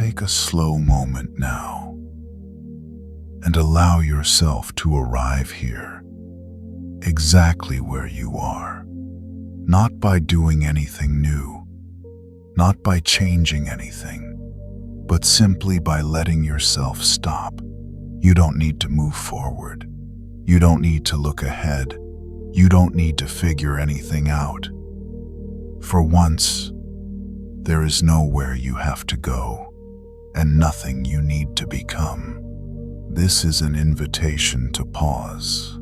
Take a slow moment now and allow yourself to arrive here, exactly where you are. Not by doing anything new, not by changing anything, but simply by letting yourself stop. You don't need to move forward. You don't need to look ahead. You don't need to figure anything out. For once, there is nowhere you have to go, and nothing you need to become. This is an invitation to pause,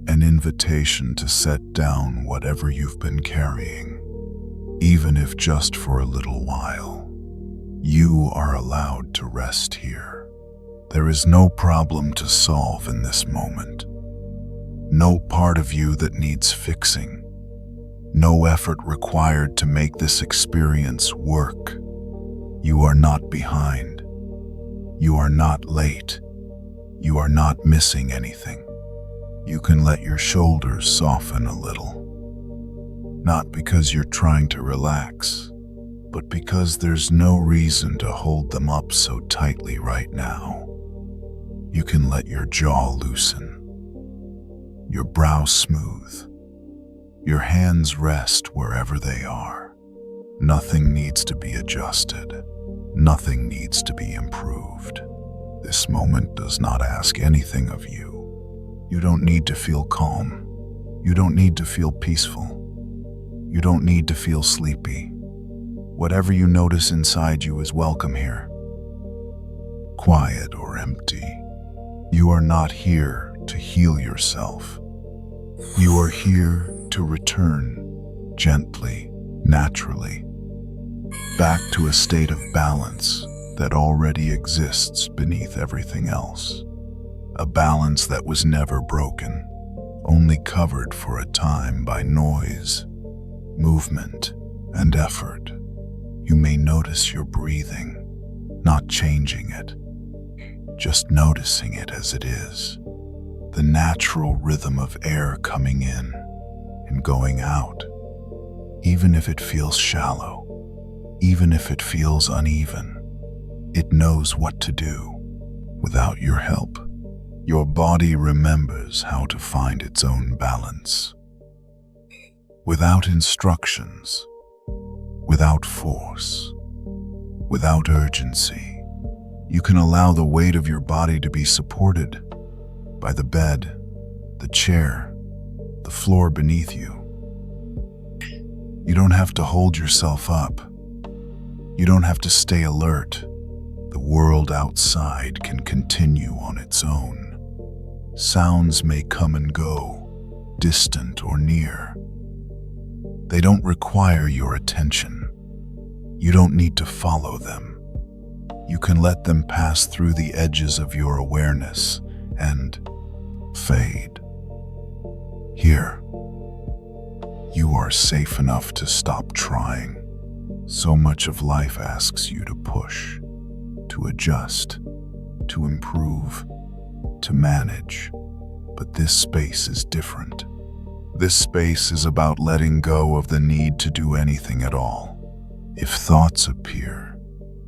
an invitation to set down whatever you've been carrying, even if just for a little while. You are allowed to rest here. There is no problem to solve in this moment. No part of you that needs fixing. No effort required to make this experience work. You are not behind. You are not late. You are not missing anything. You can let your shoulders soften a little. Not because you're trying to relax, but because there's no reason to hold them up so tightly right now. You can let your jaw loosen, your brow smooth, your hands rest wherever they are. Nothing needs to be adjusted. Nothing needs to be improved. This moment does not ask anything of you. You don't need to feel calm. You don't need to feel peaceful. You don't need to feel sleepy. Whatever you notice inside you is welcome here. Quiet or empty. You are not here to heal yourself. You are here to return gently, naturally, back to a state of balance that already exists beneath everything else. A balance that was never broken, only covered for a time by noise, movement, and effort. You may notice your breathing, not changing it, just noticing it as it is. The natural rhythm of air coming in and going out, even if it feels shallow, even if it feels uneven. It knows what to do without your help. Your body remembers how to find its own balance. Without instructions, without force, without urgency, you can allow the weight of your body to be supported by the bed, the chair, the floor beneath you. You don't have to hold yourself up. You don't have to stay alert. The world outside can continue on its own. Sounds may come and go, distant or near. They don't require your attention. You don't need to follow them. You can let them pass through the edges of your awareness and fade. Here, you are safe enough to stop trying. So much of life asks you to push, to adjust, to improve, to manage. But this space is different. This space is about letting go of the need to do anything at all. If thoughts appear,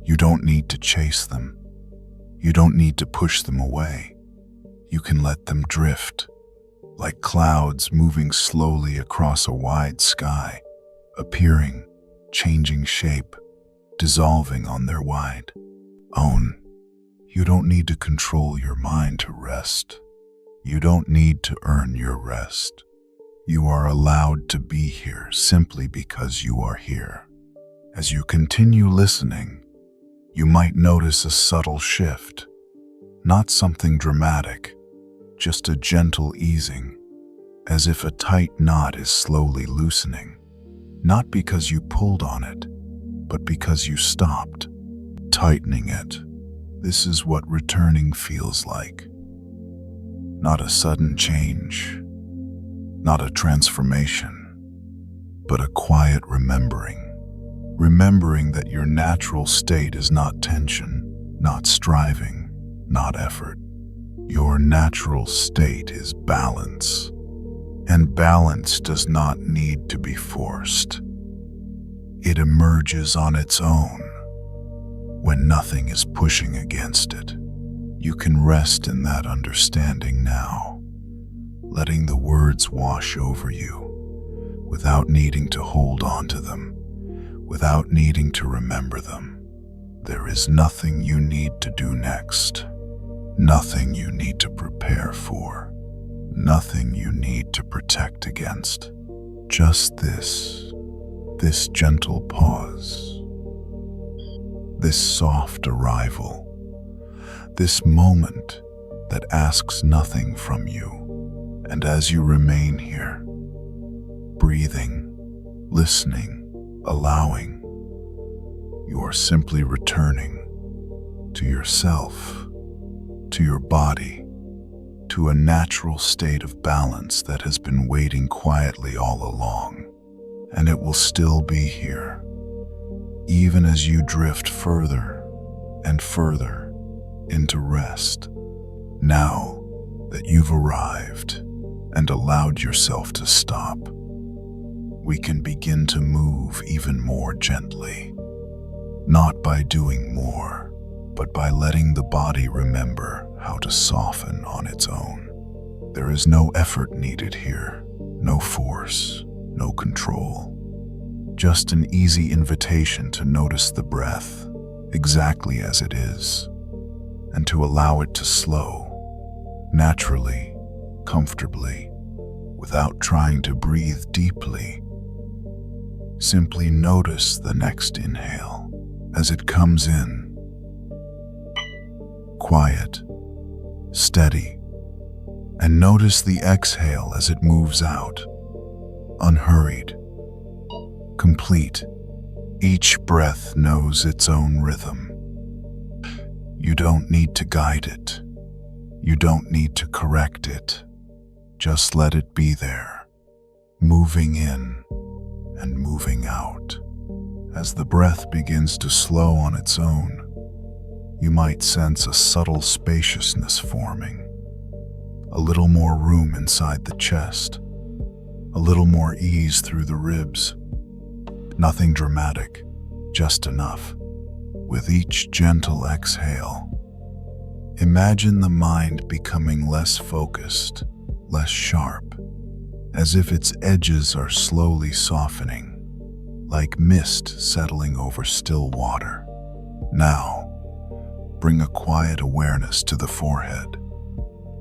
you don't need to chase them. You don't need to push them away. You can let them drift, like clouds moving slowly across a wide sky, appearing, changing shape, dissolving on their wide own. You don't need to control your mind to rest. You don't need to earn your rest. You are allowed to be here simply because you are here. As you continue listening, you might notice a subtle shift, not something dramatic, just a gentle easing, as if a tight knot is slowly loosening, not because you pulled on it, but because you stopped tightening it. This is what returning feels like. Not a sudden change, not a transformation, but a quiet remembering. Remembering that your natural state is not tension, not striving, not effort. Your natural state is balance, and balance does not need to be forced. It emerges on its own, when nothing is pushing against it. You can rest in that understanding now, letting the words wash over you, without needing to hold on to them, without needing to remember them. There is nothing you need to do next, nothing you need to prepare for, nothing you need to protect against. Just this gentle pause, this soft arrival, this moment that asks nothing from you. And as you remain here, breathing, listening, allowing, you are simply returning to yourself, to your body, to a natural state of balance that has been waiting quietly all along. And it will still be here, even as you drift further and further into rest. Now that you've arrived and allowed yourself to stop, we can begin to move even more gently, not by doing more, but by letting the body remember how to soften on its own. There is no effort needed here, no force, no control. Just an easy invitation to notice the breath exactly as it is, and to allow it to slow, naturally, comfortably, without trying to breathe deeply. Simply notice the next inhale as it comes in, quiet, steady, and notice the exhale as it moves out, unhurried, complete. Each breath knows its own rhythm. You don't need to guide it. You don't need to correct it. Just let it be there, moving in and moving out. As the breath begins to slow on its own, you might sense a subtle spaciousness forming, a little more room inside the chest, a little more ease through the ribs. Nothing dramatic, just enough. With each gentle exhale, imagine the mind becoming less focused, less sharp, as if its edges are slowly softening, like mist settling over still water. Now, bring a quiet awareness to the forehead.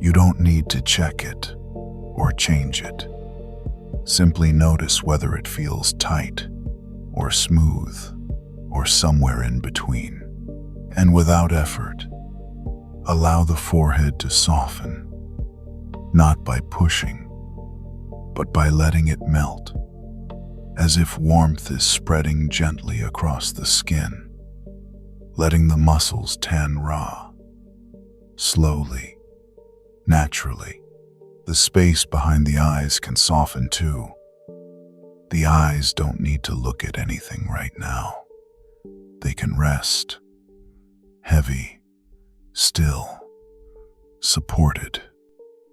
You don't need to check it or change it. Simply notice whether it feels tight or smooth or somewhere in between. And without effort, allow the forehead to soften, not by pushing, but by letting it melt, as if warmth is spreading gently across the skin, letting the muscles tan raw. Slowly, naturally, the space behind the eyes can soften too. The eyes don't need to look at anything right now. They can rest, heavy, still, supported.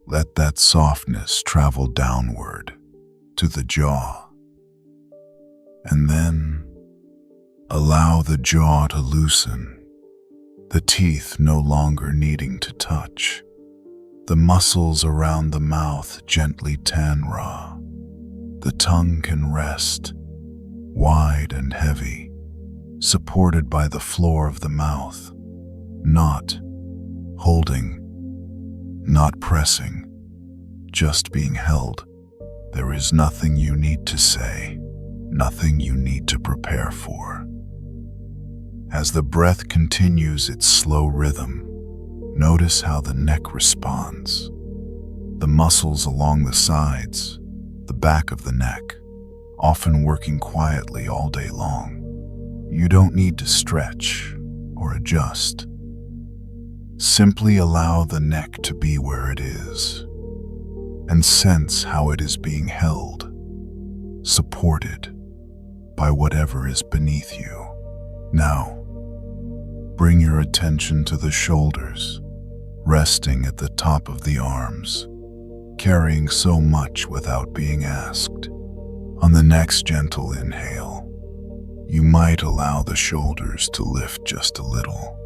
Let that softness travel downward to the jaw. And then allow the jaw to loosen, the teeth no longer needing to touch, the muscles around the mouth gently tan raw. The tongue can rest, wide and heavy, supported by the floor of the mouth, not holding, not pressing, just being held. There is nothing you need to say, nothing you need to prepare for. As the breath continues its slow rhythm, notice how the neck responds. The muscles along the sides, the back of the neck, often working quietly all day long. You don't need to stretch or adjust. Simply allow the neck to be where it is and sense how it is being held, supported by whatever is beneath you. Now, bring your attention to the shoulders, resting at the top of the arms, carrying so much without being asked. On the next gentle inhale, You might allow the shoulders to lift just a little,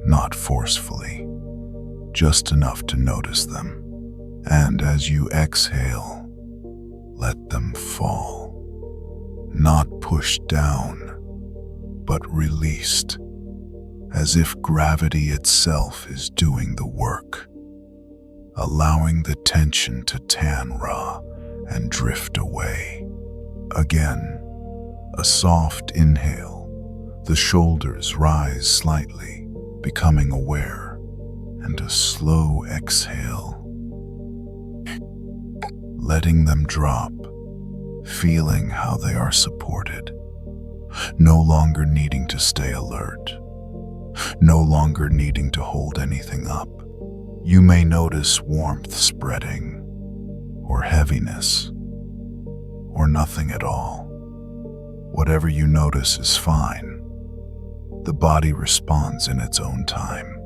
not forcefully, just enough to notice them. And as you exhale, let them fall, not pushed down, but released, as if gravity itself is doing the work, allowing the tension to Tanra and drift away. Again, a soft inhale, the shoulders rise slightly, becoming aware, and a slow exhale, letting them drop, feeling how they are supported, no longer needing to stay alert, no longer needing to hold anything up. You may notice warmth spreading, or heaviness, or nothing at all. Whatever you notice is fine. The body responds in its own time.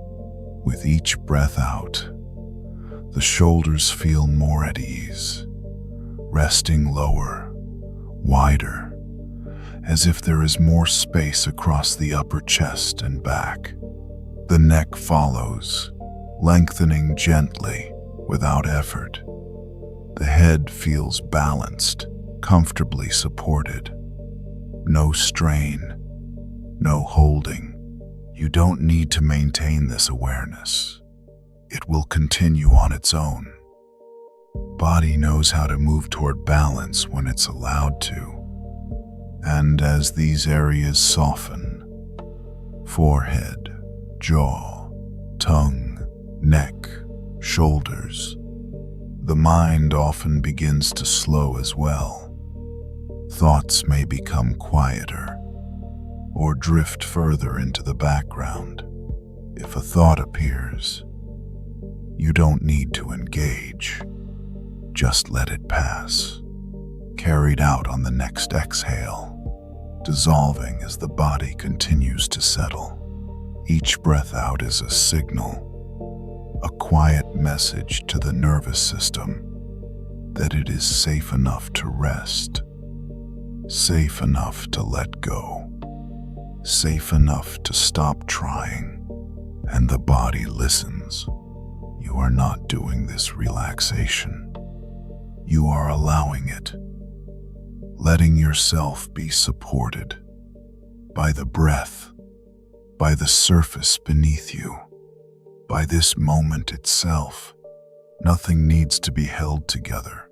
With each breath out, the shoulders feel more at ease, resting lower, wider, as if there is more space across the upper chest and back. The neck follows, lengthening gently without effort. The head feels balanced, comfortably supported. No strain, no holding. You don't need to maintain this awareness. It will continue on its own. Body knows how to move toward balance when it's allowed to. And as these areas soften, forehead, jaw, tongue, neck, shoulders, the mind often begins to slow as well. Thoughts may become quieter or drift further into the background. If a thought appears, you don't need to engage. Just let it pass, carried out on the next exhale, dissolving as the body continues to settle. Each breath out is a signal, a quiet message to the nervous system that it is safe enough to rest, safe enough to let go, safe enough to stop trying. And the body listens. You are not doing this relaxation. You are allowing it, letting yourself be supported by the breath, by the surface beneath you, by this moment itself. Nothing needs to be held together.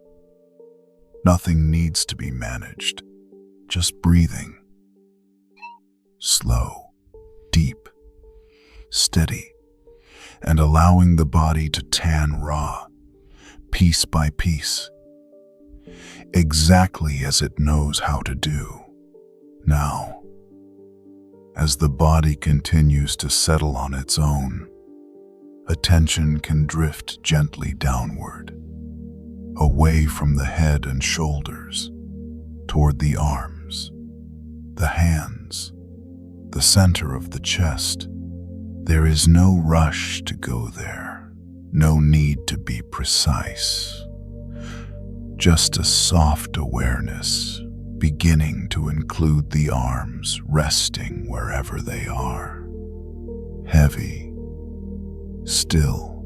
Nothing needs to be managed. Just breathing. Slow, deep, steady, and allowing the body to Tanra, piece by piece, exactly as it knows how to do. Now, as the body continues to settle on its own, attention can drift gently downward, away from the head and shoulders, toward the arms, the hands, the center of the chest. There is no rush to go there, no need to be precise. Just a soft awareness, beginning to include the arms resting wherever they are. Heavy, still,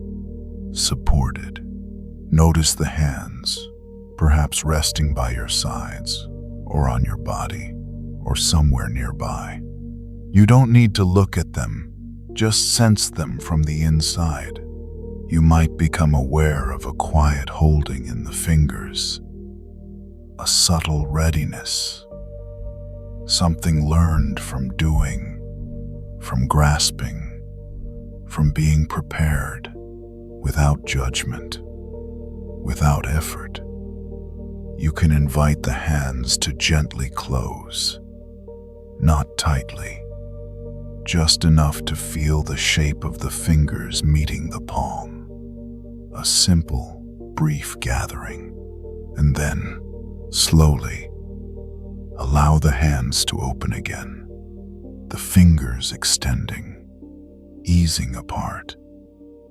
supported. Notice the hands, perhaps resting by your sides, or on your body, or somewhere nearby. You don't need to look at them, just sense them from the inside. You might become aware of a quiet holding in the fingers, a subtle readiness, something learned from doing, from grasping, from being prepared, without judgment, without effort. You can invite the hands to gently close, not tightly, just enough to feel the shape of the fingers meeting the palm. A simple, brief gathering, and then, slowly, allow the hands to open again, the fingers extending, easing apart,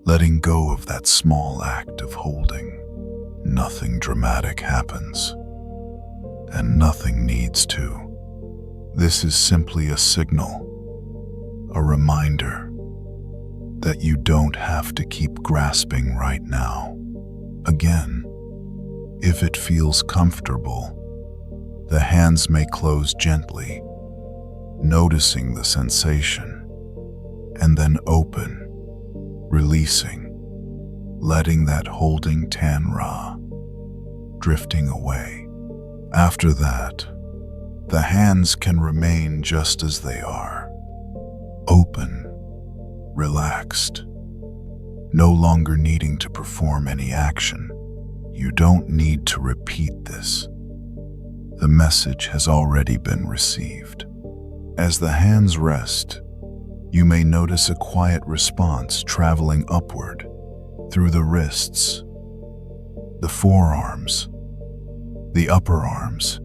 letting go of that small act of holding. Nothing dramatic happens, and nothing needs to. This is simply a signal, a reminder that you don't have to keep grasping right now. Again, if it feels comfortable, the hands may close gently, noticing the sensation, and then open, releasing, letting that holding Tanra drifting away. After that, the hands can remain just as they are, open, relaxed, no longer needing to perform any action. You don't need to repeat this. The message has already been received. As the hands rest, you may notice a quiet response traveling upward through the wrists, the forearms, the upper arms,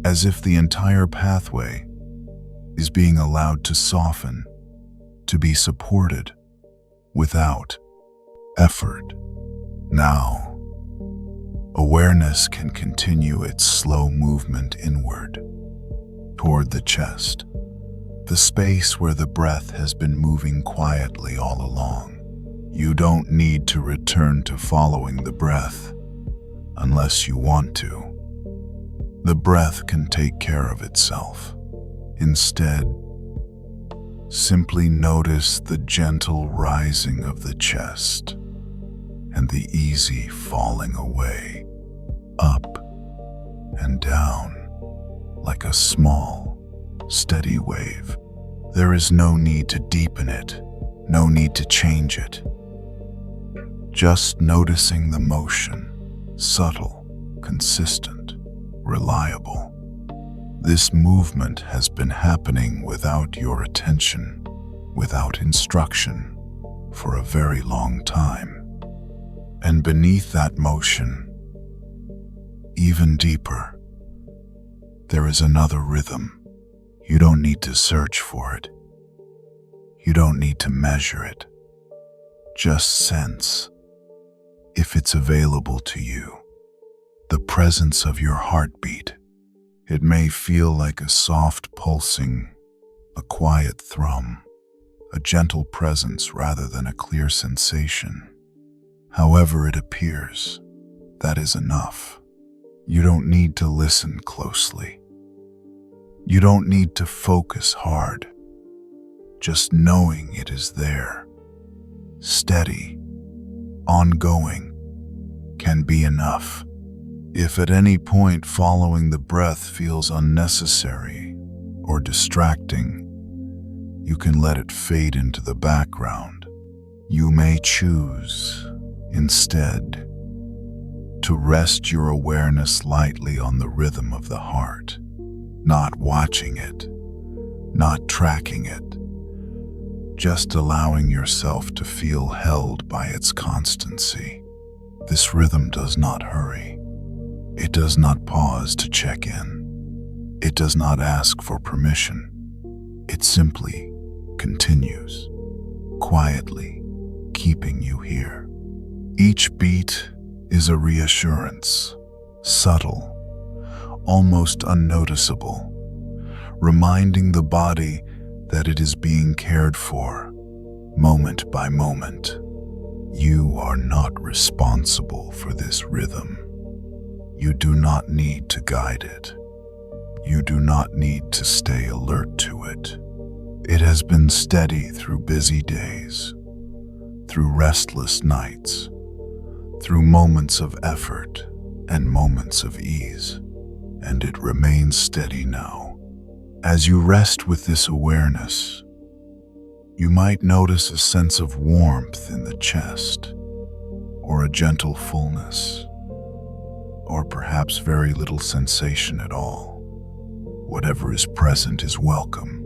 as if the entire pathway is being allowed to soften, to be supported without effort. Now, awareness can continue its slow movement inward, toward the chest, the space where the breath has been moving quietly all along. You don't need to return to following the breath unless you want to. The breath can take care of itself. Instead, simply notice the gentle rising of the chest and the easy falling away, up and down, like a small, steady wave. There is no need to deepen it, no need to change it. Just noticing the motion, subtle, consistent, reliable. This movement has been happening without your attention, without instruction, for a very long time. And beneath that motion, even deeper, there is another rhythm. You don't need to search for it. You don't need to measure it. Just sense, if it's available to you, the presence of your heartbeat. It may feel like a soft pulsing, a quiet thrum, a gentle presence rather than a clear sensation. However it appears, that is enough. You don't need to listen closely. You don't need to focus hard. Just knowing it is there, steady, ongoing, can be enough. If at any point following the breath feels unnecessary or distracting, you can let it fade into the background. You may choose, instead, to rest your awareness lightly on the rhythm of the heart, not watching it, not tracking it, just allowing yourself to feel held by its constancy. This rhythm does not hurry. It does not pause to check in. It does not ask for permission. It simply continues, quietly, keeping you here. Each beat is a reassurance, subtle, almost unnoticeable, reminding the body that it is being cared for, moment by moment. You are not responsible for this rhythm. You do not need to guide it. You do not need to stay alert to it. It has been steady through busy days, through restless nights, through moments of effort and moments of ease, and it remains steady now. As you rest with this awareness, you might notice a sense of warmth in the chest, or a gentle fullness, or perhaps very little sensation at all. Whatever is present is welcome.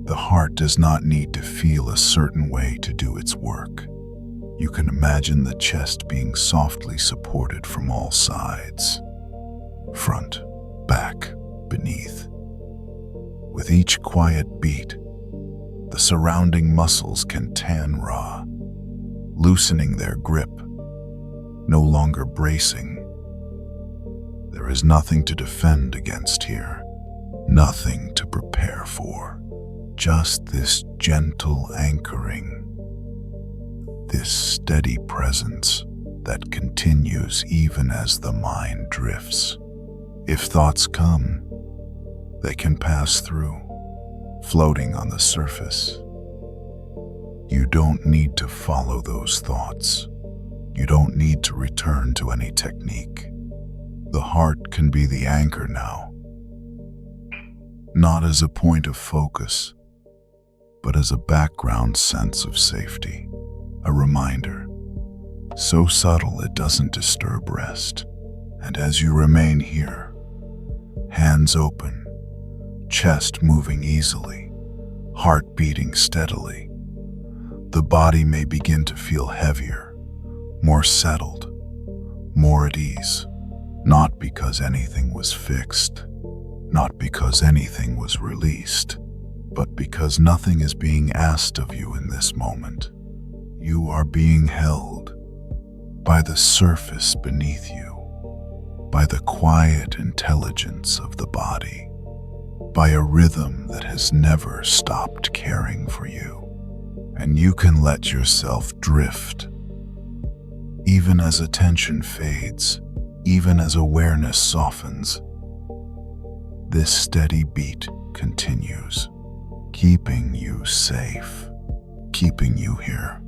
The heart does not need to feel a certain way to do its work. You can imagine the chest being softly supported from all sides, front, back, beneath. With each quiet beat, the surrounding muscles can Tanra, loosening their grip, no longer bracing. There is nothing to defend against here, nothing to prepare for, just this gentle anchoring, this steady presence that continues even as the mind drifts. If thoughts come, they can pass through, floating on the surface. You don't need to follow those thoughts. You don't need to return to any technique. The heart can be the anchor now, not as a point of focus, but as a background sense of safety, a reminder, so subtle it doesn't disturb rest. And as you remain here, hands open, chest moving easily, heart beating steadily, the body may begin to feel heavier, more settled, more at ease, not because anything was fixed, not because anything was released, but because nothing is being asked of you in this moment. You are being held by the surface beneath you, by the quiet intelligence of the body, by a rhythm that has never stopped caring for you. And you can let yourself drift, even as attention fades, even as awareness softens. This steady beat continues, keeping you safe, keeping you here,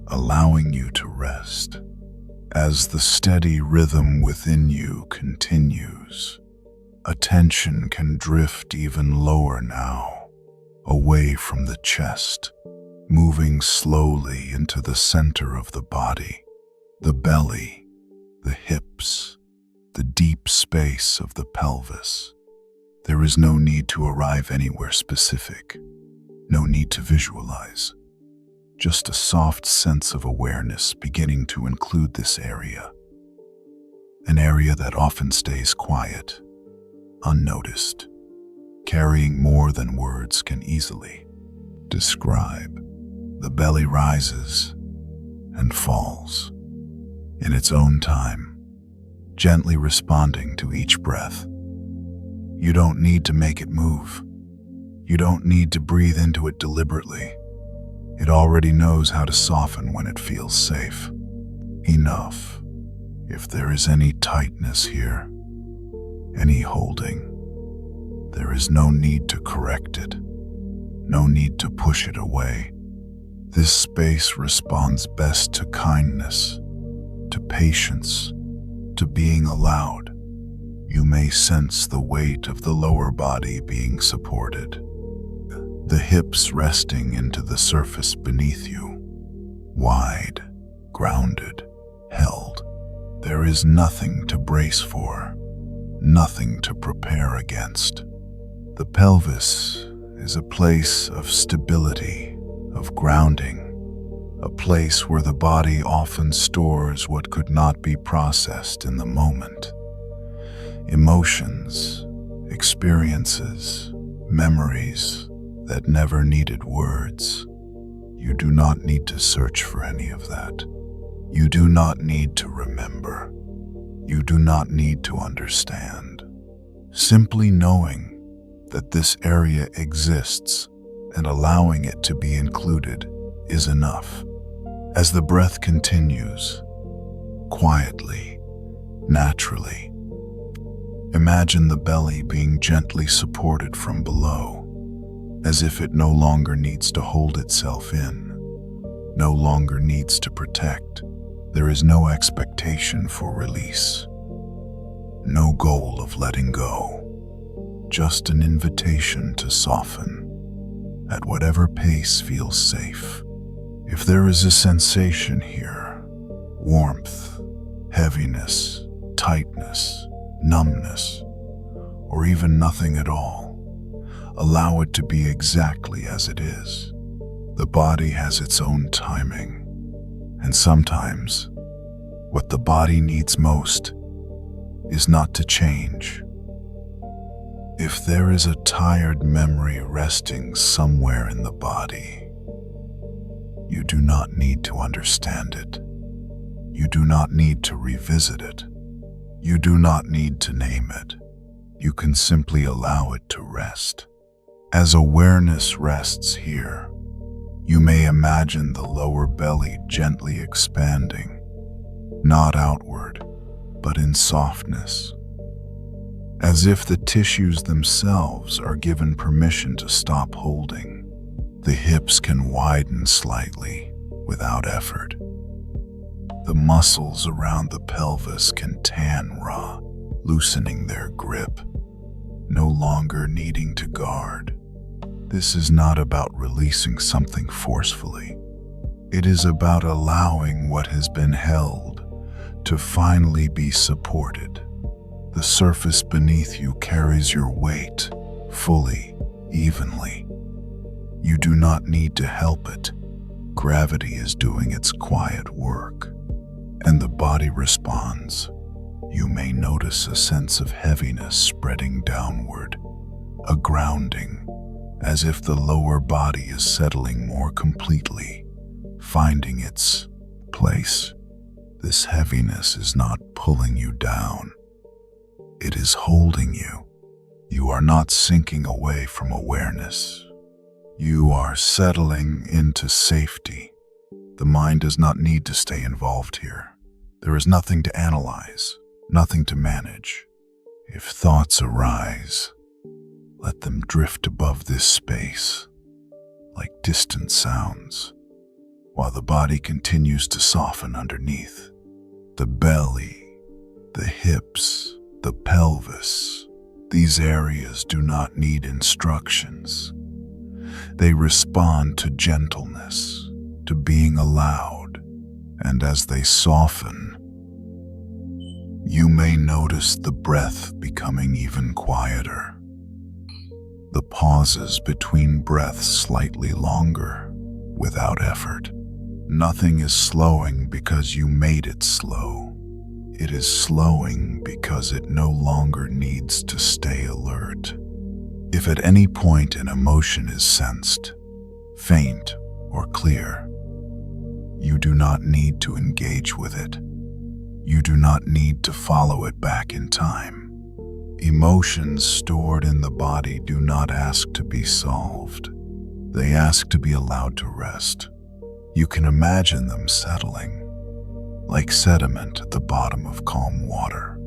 allowing you to rest. As the steady rhythm within you continues, attention can drift even lower now, away from the chest, moving slowly into the center of the body, the belly, the hips, the deep space of the pelvis. There is no need to arrive anywhere specific, no need to visualize. Just a soft sense of awareness beginning to include this area, an area that often stays quiet, unnoticed, carrying more than words can easily describe. The belly rises and falls in its own time, gently responding to each breath. You don't need to make it move. You don't need to breathe into it deliberately. It already knows how to soften when it feels safe. Enough. If there is any tightness here, any holding, there is no need to correct it, no need to push it away. This space responds best to kindness, to patience, to being allowed. You may sense the weight of the lower body being supported, the hips resting into the surface beneath you, wide, grounded, held. There is nothing to brace for, nothing to prepare against. The pelvis is a place of stability, of grounding, a place where the body often stores what could not be processed in the moment. Emotions, experiences, memories that never needed words. You do not need to search for any of that. You do not need to remember. You do not need to understand. Simply knowing that this area exists and allowing it to be included is enough. As the breath continues, quietly, naturally, imagine the belly being gently supported from below, as if it no longer needs to hold itself in, no longer needs to protect. There is no expectation for release, no goal of letting go, just an invitation to soften at whatever pace feels safe. If there is a sensation here, warmth, heaviness, tightness, numbness, or even nothing at all, allow it to be exactly as it is. The body has its own timing, and sometimes what the body needs most is not to change. If there is a tired memory resting somewhere in the body, you do not need to understand it. You do not need to revisit it. You do not need to name it. You can simply allow it to rest. As awareness rests here, you may imagine the lower belly gently expanding, not outward, but in softness, as if the tissues themselves are given permission to stop holding. The hips can widen slightly without effort. The muscles around the pelvis can tan raw, loosening their grip, no longer needing to guard. This is not about releasing something forcefully. It is about allowing what has been held to finally be supported. The surface beneath you carries your weight fully, evenly. You do not need to help it. Gravity is doing its quiet work, and the body responds. You may notice a sense of heaviness spreading downward, a grounding, as if the lower body is settling more completely, finding its place. This heaviness is not pulling you down. It is holding you. You are not sinking away from awareness. You are settling into safety. The mind does not need to stay involved here. There is nothing to analyze, nothing to manage. If thoughts arise, let them drift above this space, like distant sounds, while the body continues to soften underneath. The belly, the hips, the pelvis, these areas do not need instructions. They respond to gentleness, to being allowed, and as they soften, you may notice the breath becoming even quieter. The pauses between breaths slightly longer, without effort. Nothing is slowing because you made it slow. It is slowing because it no longer needs to stay alert. If at any point an emotion is sensed, faint or clear, you do not need to engage with it. You do not need to follow it back in time. Emotions stored in the body do not ask to be solved. They ask to be allowed to rest. You can imagine them settling, like sediment at the bottom of calm water,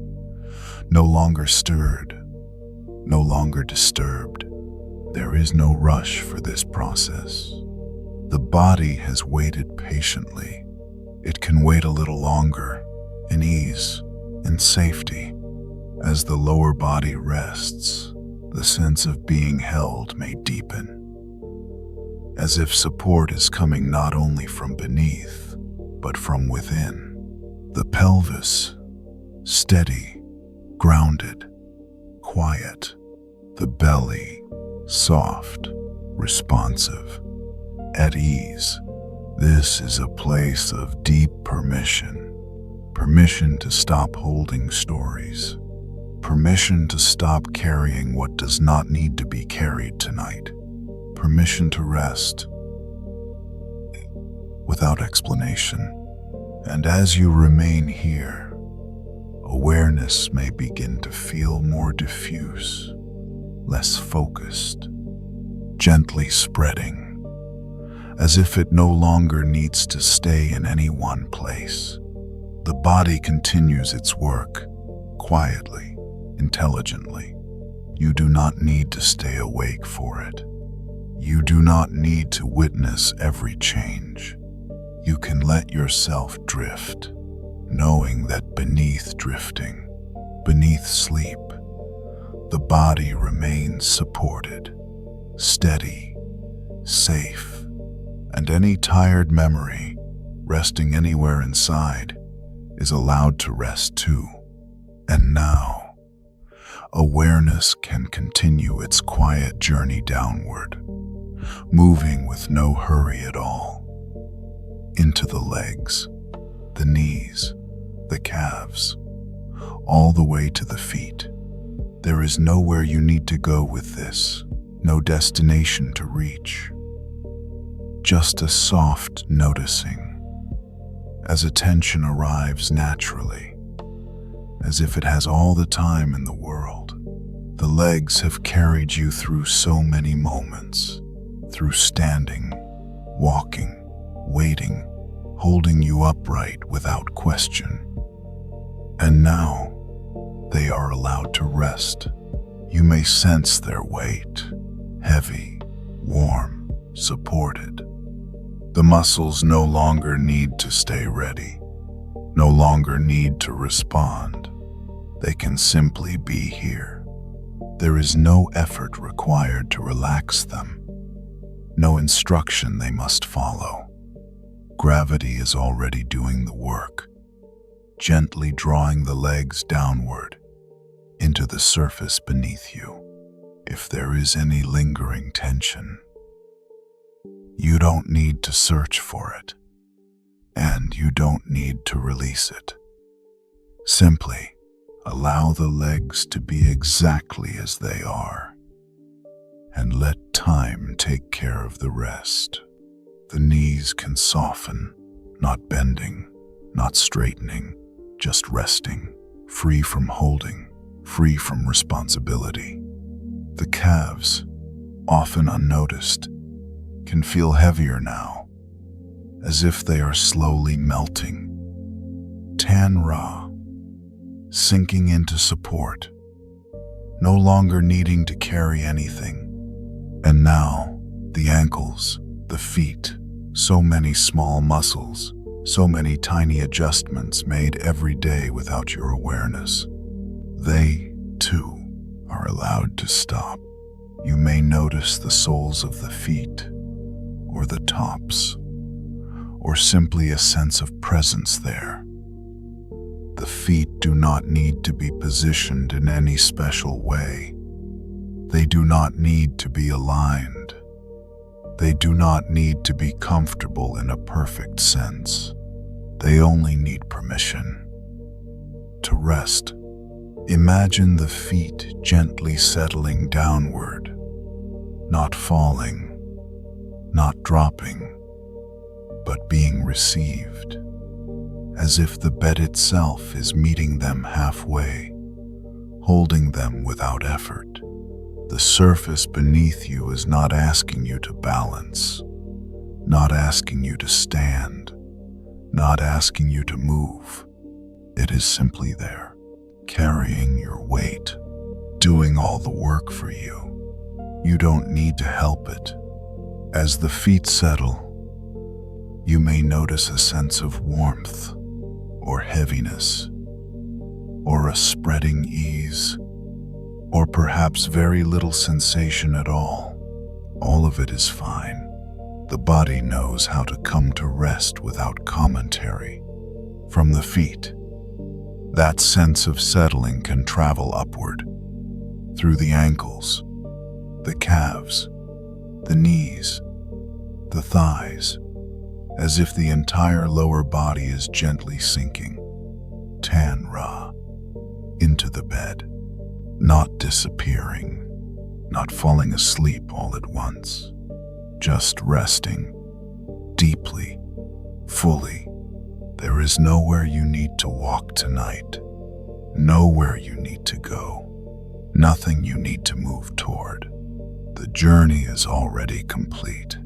no longer stirred, no longer disturbed. There is no rush for this process. The body has waited patiently. It can wait a little longer, in ease, in safety. As the lower body rests, the sense of being held may deepen, as if support is coming not only from beneath, but from within. The pelvis, steady, grounded, quiet. The belly, soft, responsive, at ease. This is a place of deep permission. Permission to stop holding stories. Permission to stop carrying what does not need to be carried tonight. Permission to rest without explanation. And as you remain here, awareness may begin to feel more diffuse, less focused, gently spreading, as if it no longer needs to stay in any one place. The body continues its work, quietly, intelligently. You do not need to stay awake for it. You do not need to witness every change. You can let yourself drift, knowing that beneath drifting, beneath sleep, the body remains supported, steady, safe, and any tired memory, resting anywhere inside, is allowed to rest too. And now, awareness can continue its quiet journey downward, moving with no hurry at all, into the legs, the knees, the calves, all the way to the feet. There is nowhere you need to go with this, no destination to reach. Just a soft noticing, as attention arrives naturally, as if it has all the time in the world. The legs have carried you through so many moments, through standing, walking, waiting, holding you upright without question. And now, they are allowed to rest. You may sense their weight, heavy, warm, supported. The muscles no longer need to stay ready, no longer need to respond. They can simply be here. There is no effort required to relax them, no instruction they must follow. Gravity is already doing the work, gently drawing the legs downward into the surface beneath you. If there is any lingering tension, you don't need to search for it, and you don't need to release it. Simply allow the legs to be exactly as they are, and let time take care of the rest. The knees can soften, not bending, not straightening, just resting, free from holding, free from responsibility. The calves, often unnoticed, can feel heavier now, as if they are slowly melting. Tan Ra, sinking into support, no longer needing to carry anything. And now, the ankles, the feet, so many small muscles, so many tiny adjustments made every day without your awareness. They, too, are allowed to stop. You may notice the soles of the feet, or the tops, or simply a sense of presence there. The feet do not need to be positioned in any special way. They do not need to be aligned. They do not need to be comfortable in a perfect sense. They only need permission to rest. Imagine the feet gently settling downward, not falling, not dropping, but being received, as if the bed itself is meeting them halfway, holding them without effort. The surface beneath you is not asking you to balance, not asking you to stand, not asking you to move. It is simply there, carrying your weight, doing all the work for you. You don't need to help it. As the feet settle, you may notice a sense of warmth or heaviness, or a spreading ease, or perhaps very little sensation at all. All of it is fine. The body knows how to come to rest without commentary. From the feet, that sense of settling can travel upward, through the ankles, the calves, the knees, the thighs, as if the entire lower body is gently sinking, Tan Ra, into the bed, not disappearing, not falling asleep all at once, just resting, deeply, fully. There is nowhere you need to walk tonight, nowhere you need to go, nothing you need to move toward. The journey is already complete.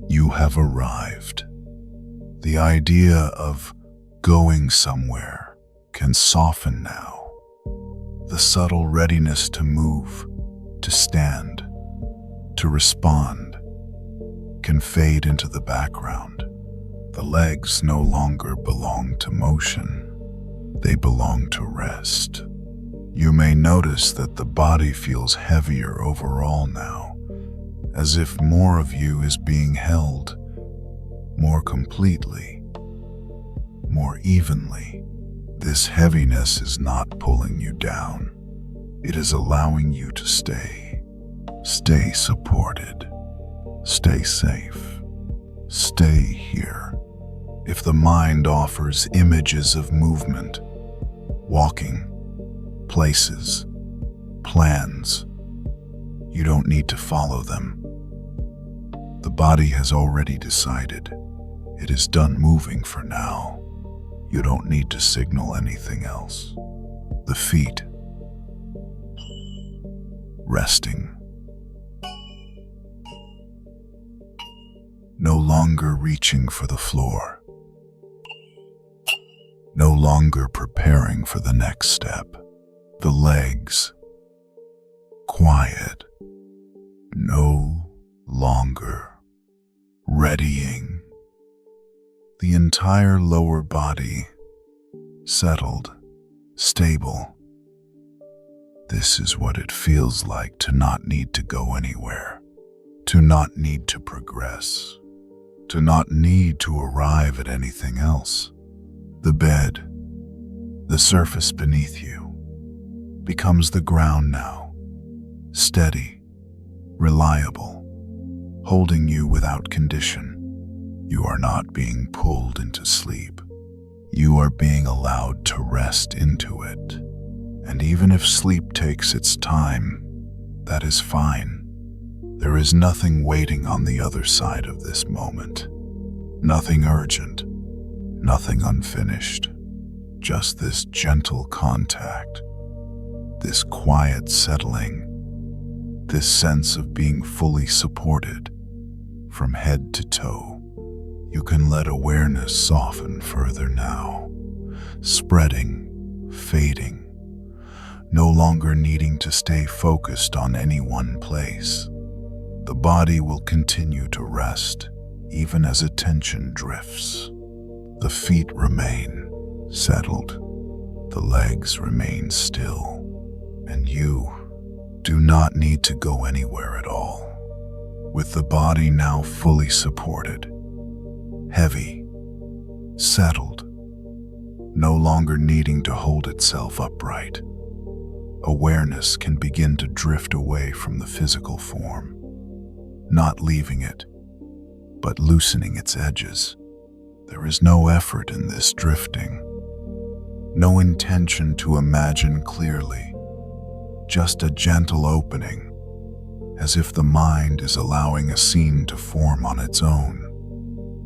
You have arrived. The idea of going somewhere can soften now. The subtle readiness to move, to stand, to respond, can fade into the background. The legs no longer belong to motion. They belong to rest. You may notice that the body feels heavier overall now, as if more of you is being held, more completely, more evenly. This heaviness is not pulling you down. It is allowing you to stay. Stay supported. Stay safe. Stay here. If the mind offers images of movement, walking, places, plans, you don't need to follow them. The body has already decided. It is done moving for now. You don't need to signal anything else. The feet, resting, no longer reaching for the floor, no longer preparing for the next step. The legs, quiet, no longer readying. The entire lower body, settled, stable. This is what it feels like to not need to go anywhere, to not need to progress, to not need to arrive at anything else. The bed, the surface beneath you, becomes the ground now, steady, reliable, holding you without condition. You are not being pulled into sleep. You are being allowed to rest into it. And even if sleep takes its time, that is fine. There is nothing waiting on the other side of this moment. Nothing urgent, nothing unfinished. Just this gentle contact, this quiet settling, this sense of being fully supported from head to toe. You can let awareness soften further now, spreading, fading, no longer needing to stay focused on any one place. The body will continue to rest, even as attention drifts. The feet remain settled, the legs remain still, and you do not need to go anywhere at all. With the body now fully supported, heavy, settled, no longer needing to hold itself upright, awareness can begin to drift away from the physical form, not leaving it, but loosening its edges. There is no effort in this drifting, no intention to imagine clearly, just a gentle opening, as if the mind is allowing a scene to form on its own.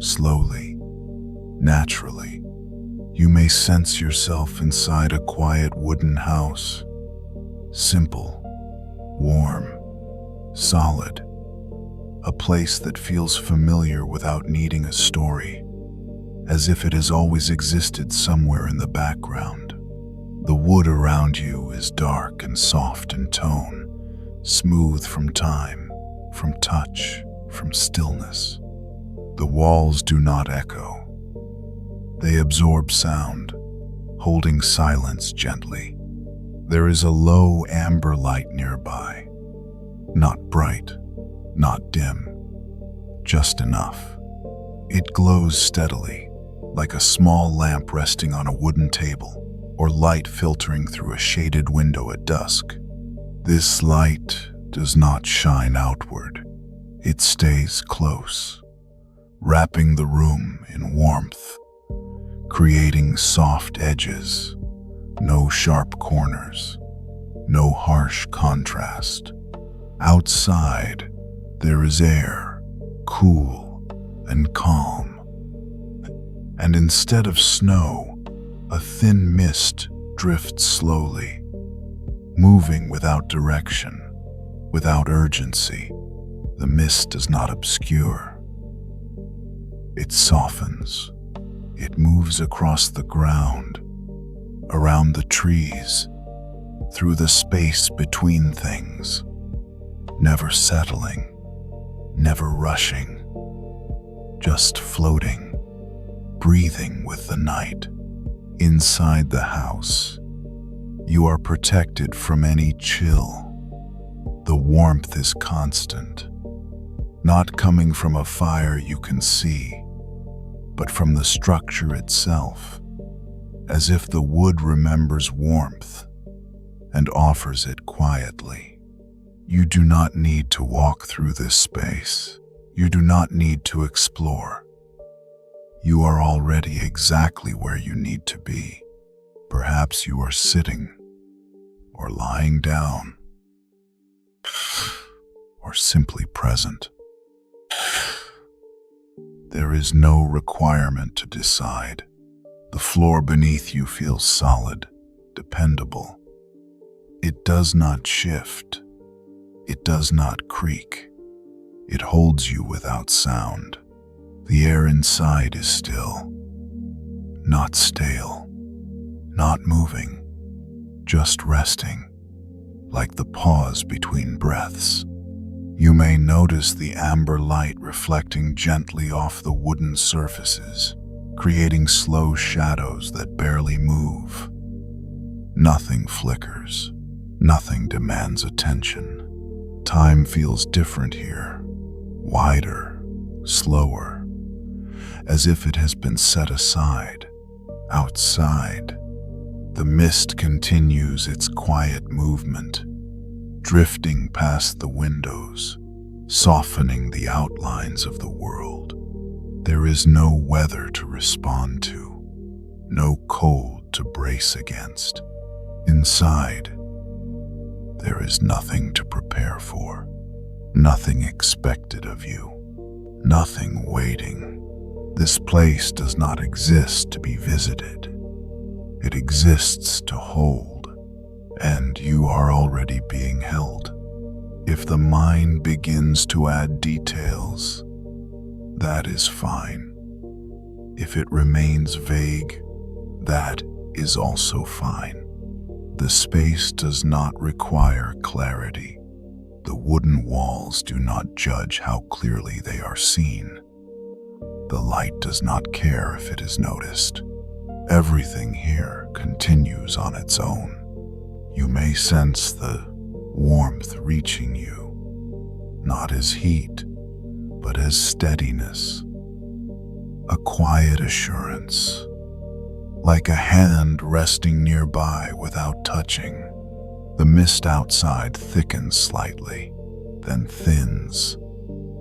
Slowly, naturally, you may sense yourself inside a quiet wooden house. Simple, warm, solid. A place that feels familiar without needing a story, as if it has always existed somewhere in the background. The wood around you is dark and soft in tone, smooth from time, from touch, from stillness. The walls do not echo. They absorb sound, holding silence gently. There is a low amber light nearby, not bright, not dim, just enough. It glows steadily, like a small lamp resting on a wooden table, or light filtering through a shaded window at dusk. This light does not shine outward. It stays close, wrapping the room in warmth, creating soft edges, no sharp corners, no harsh contrast. Outside, there is air, cool and calm. And instead of snow, a thin mist drifts slowly, moving without direction, without urgency. The mist does not obscure. It softens. It moves across the ground, around the trees, through the space between things, never settling, never rushing, just floating, breathing with the night. Inside the house, you are protected from any chill. The warmth is constant, not coming from a fire you can see, but from the structure itself, as if the wood remembers warmth and offers it quietly. You do not need to walk through this space. You do not need to explore. You are already exactly where you need to be. Perhaps you are sitting, or lying down, or simply present. There is no requirement to decide. The floor beneath you feels solid, dependable. It does not shift. It does not creak. It holds you without sound. The air inside is still, not stale, not moving, just resting, like the pause between breaths. You may notice the amber light reflecting gently off the wooden surfaces, creating slow shadows that barely move. Nothing flickers. Nothing demands attention. Time feels different here, wider, slower, as if it has been set aside. Outside, the mist continues its quiet movement, drifting past the windows, softening the outlines of the world. There is no weather to respond to, no cold to brace against. Inside, there is nothing to prepare for, nothing expected of you, nothing waiting. This place does not exist to be visited. It exists to hold, and you are already being held. If the mind begins to add details, that is fine. If it remains vague, that is also fine. The space does not require clarity. The wooden walls do not judge how clearly they are seen. The light does not care if it is noticed. Everything here continues on its own. You may sense the warmth reaching you, not as heat, but as steadiness, a quiet assurance, like a hand resting nearby without touching. The mist outside thickens slightly, then thins,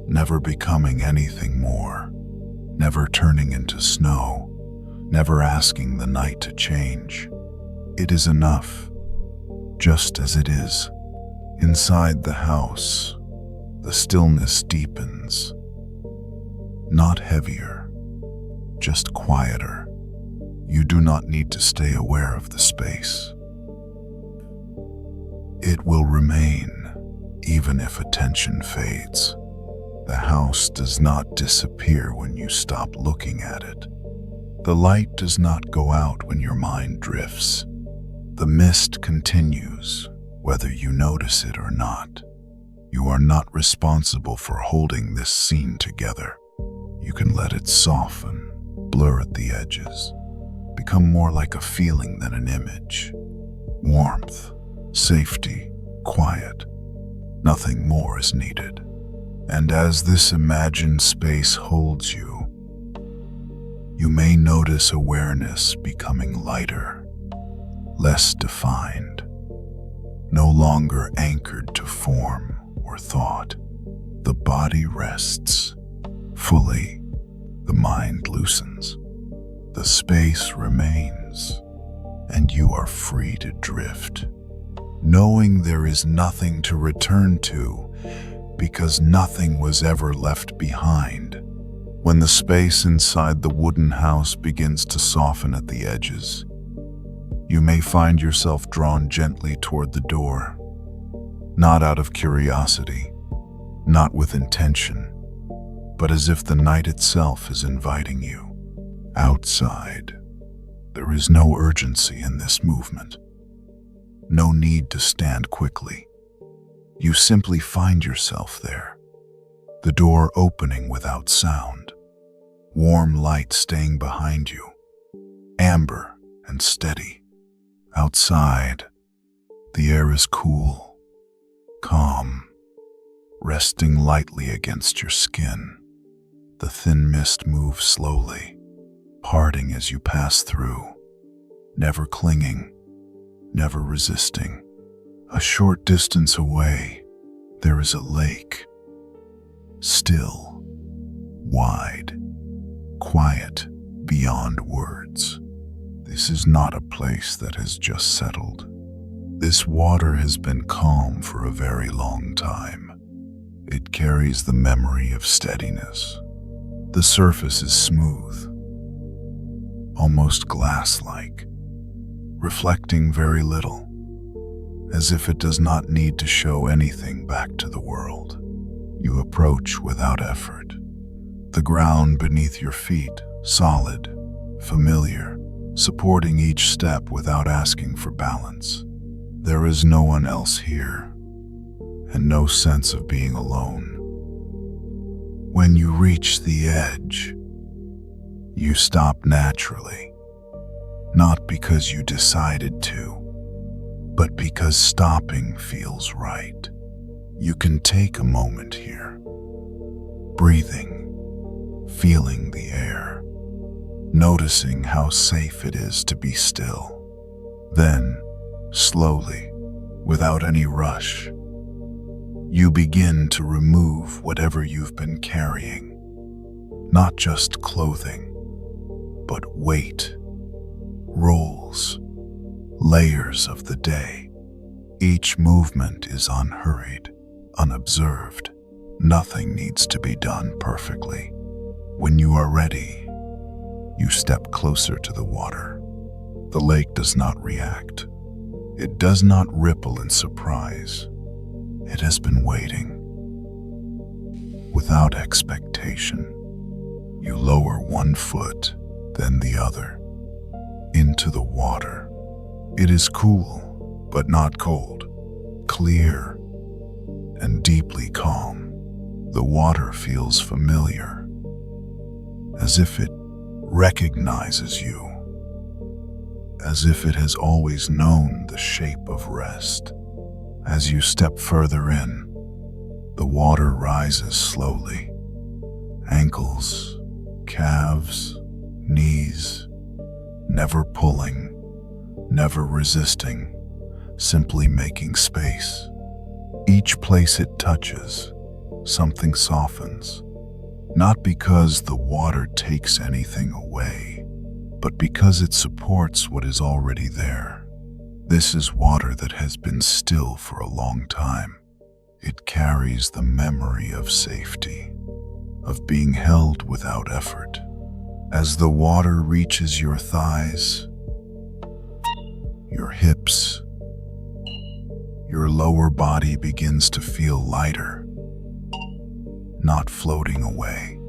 never becoming anything more, never turning into snow, never asking the night to change. It is enough, just as it is. Inside the house, the stillness deepens, not heavier, just quieter. You do not need to stay aware of the space. It will remain, even if attention fades. The house does not disappear when you stop looking at it. The light does not go out when your mind drifts. The mist continues, whether you notice it or not. You are not responsible for holding this scene together. You can let it soften, blur at the edges, become more like a feeling than an image. Warmth, safety, quiet. Nothing more is needed. And as this imagined space holds you, you may notice awareness becoming lighter, less defined, no longer anchored to form or thought. The body rests fully, the mind loosens, the space remains, and you are free to drift, knowing there is nothing to return to because nothing was ever left behind. When the space inside the wooden house begins to soften at the edges, you may find yourself drawn gently toward the door, not out of curiosity, not with intention, but as if the night itself is inviting you. Outside, there is no urgency in this movement, no need to stand quickly. You simply find yourself there, the door opening without sound, warm light staying behind you, amber and steady. Outside, the air is cool, calm, resting lightly against your skin. The thin mist moves slowly, parting as you pass through, never clinging, never resisting. A short distance away, there is a lake, still, wide, quiet, beyond words. This is not a place that has just settled. This water has been calm for a very long time. It carries the memory of steadiness. The surface is smooth, almost glass-like, reflecting very little. as if it does not need to show anything back to the world. You approach without effort. The ground beneath your feet, solid, familiar, supporting each step without asking for balance. There is no one else here, and no sense of being alone. When you reach the edge, you stop naturally, not because you decided to, but because stopping feels right. You can take a moment here, breathing, feeling the air, noticing how safe it is to be still. Then, slowly, without any rush, you begin to remove whatever you've been carrying. Not just clothing, but weight, roles, layers of the day. Each movement is unhurried, unobserved. Nothing needs to be done perfectly. When you are ready, you step closer to the water. The lake does not react. It does not ripple in surprise. It has been waiting. Without expectation, you lower one foot, then the other, into the water. It is cool, but not cold, clear, and deeply calm. The water feels familiar, as if it recognizes you, as if it has always known the shape of rest. As you step further in, the water rises slowly. Ankles, calves, knees, never pulling, never resisting, simply making space. Each place it touches, something softens, not because the water takes anything away, but because it supports what is already there. This is water that has been still for a long time. It carries the memory of safety, of being held without effort. As the water reaches your thighs, your hips, your lower body begins to feel lighter, not floating away,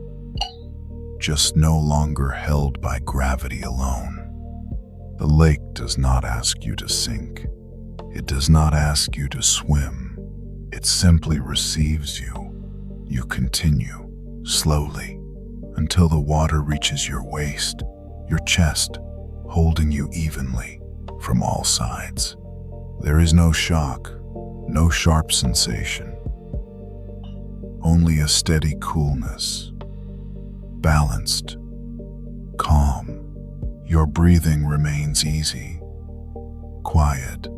just no longer held by gravity alone. The lake does not ask you to sink. It does not ask you to swim. It simply receives you. You continue, slowly, until the water reaches your waist, your chest, holding you evenly from all sides. There is no shock, no sharp sensation, only a steady coolness, balanced, calm. Your breathing remains easy, quiet,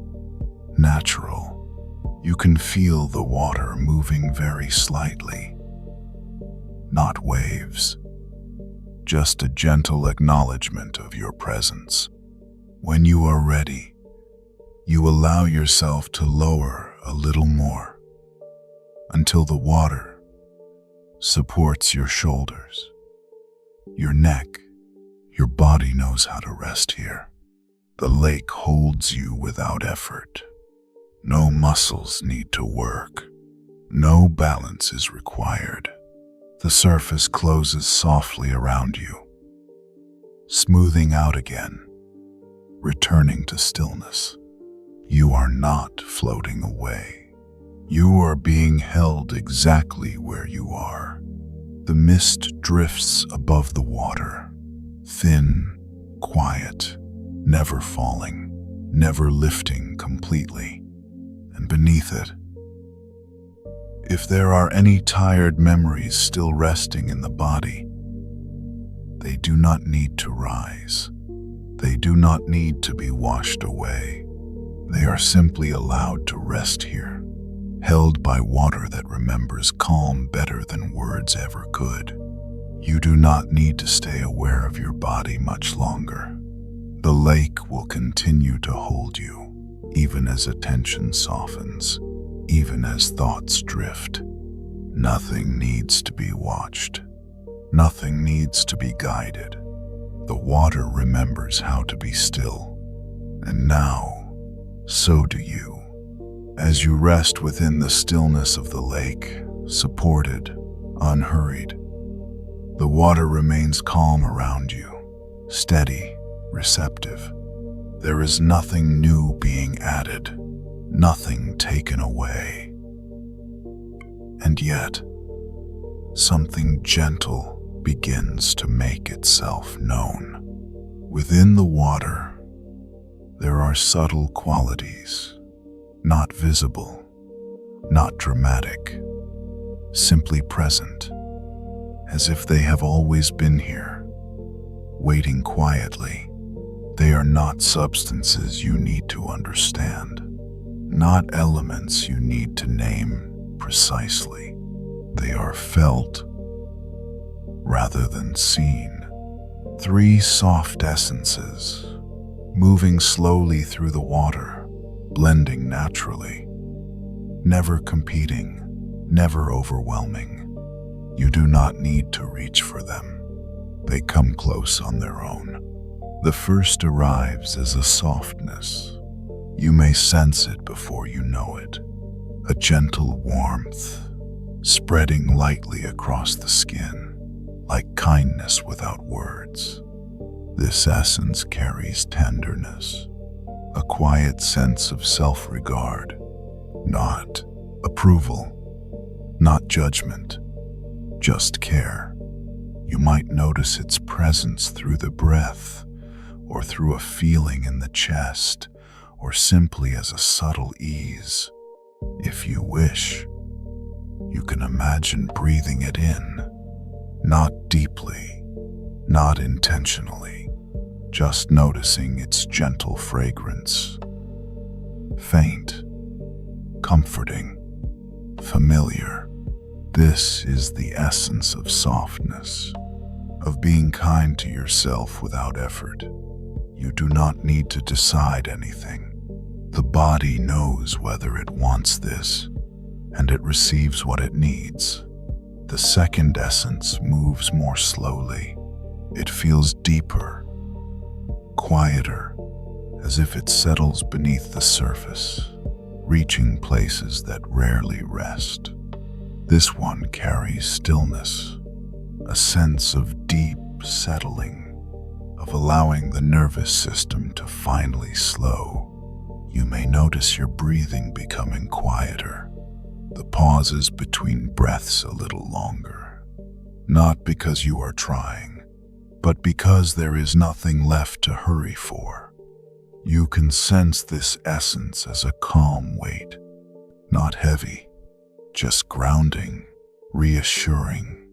natural. You can feel the water moving very slightly. Not waves, just a gentle acknowledgement of your presence. When you are ready, you allow yourself to lower a little more until the water supports your shoulders, your neck. Your body knows how to rest here. The lake holds you without effort. No muscles need to work. No balance is required. The surface closes softly around you, smoothing out again, returning to stillness. You are not floating away. You are being held exactly where you are. The mist drifts above the water, thin, quiet, never falling, never lifting completely. And beneath it, if there are any tired memories still resting in the body, they do not need to rise. They do not need to be washed away. They are simply allowed to rest here, held by water that remembers calm better than words ever could. You do not need to stay aware of your body much longer. The lake will continue to hold you, even as attention softens, even as thoughts drift. Nothing needs to be watched. Nothing needs to be guided. The water remembers how to be still. And now, so do you. As you rest within the stillness of the lake, supported, unhurried, the water remains calm around you, steady, receptive. There is nothing new being added, nothing taken away. And yet, something gentle begins to make itself known. Within the water, there are subtle qualities, not visible, not dramatic, simply present, as if they have always been here, waiting quietly. They are not substances you need to understand, not elements you need to name precisely. They are felt rather than seen. Three soft essences, moving slowly through the water, blending naturally, never competing, never overwhelming. You do not need to reach for them. They come close on their own. The first arrives as a softness. You may sense it before you know it. A gentle warmth, spreading lightly across the skin, like kindness without words. This essence carries tenderness, a quiet sense of self-regard, not approval, not judgment, just care. You might notice its presence through the breath, or through a feeling in the chest, or simply as a subtle ease. If you wish, you can imagine breathing it in, not deeply, not intentionally, just noticing its gentle fragrance. Faint, comforting, familiar. This is the essence of softness, of being kind to yourself without effort. You do not need to decide anything. The body knows whether it wants this, and it receives what it needs. The second essence moves more slowly. It feels deeper, quieter, as if it settles beneath the surface, reaching places that rarely rest. This one carries stillness, a sense of deep settling, of allowing the nervous system to finally slow. You may notice your breathing becoming quieter, the pauses between breaths a little longer. Not because you are trying, but because there is nothing left to hurry for. You can sense this essence as a calm weight, not heavy, just grounding, reassuring.